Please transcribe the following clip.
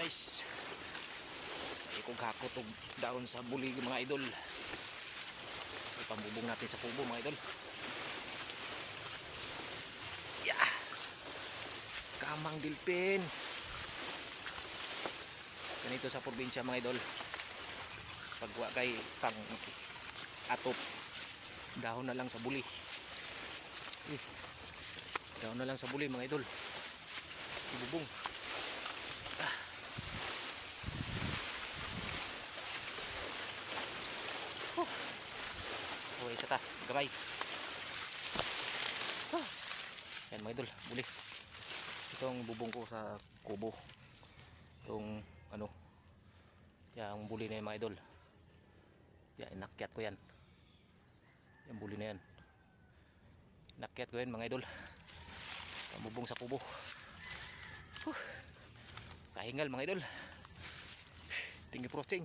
guys, sa ikong hakot og daon sa bulig mga idol. Ipambubong natin sa kubo mga idol. Yeah. Kamang dilpin. Ganito sa probinsya mga idol. Pagwa kay pang atop, dahon na lang sa buli. Dahon na lang sa buli mga idol. Ibubong. Okay, isa ta, gabay. Yan mga idol, buli. Itong bubong ko sa kubo. Itong ano, yung buli na yan mga idol. Yan, inakyat ko yan. Yung buli na yan. Inakyat ko yan mga idol. Bubong sa kubo. Kahingal mga idol. Thank you for watching.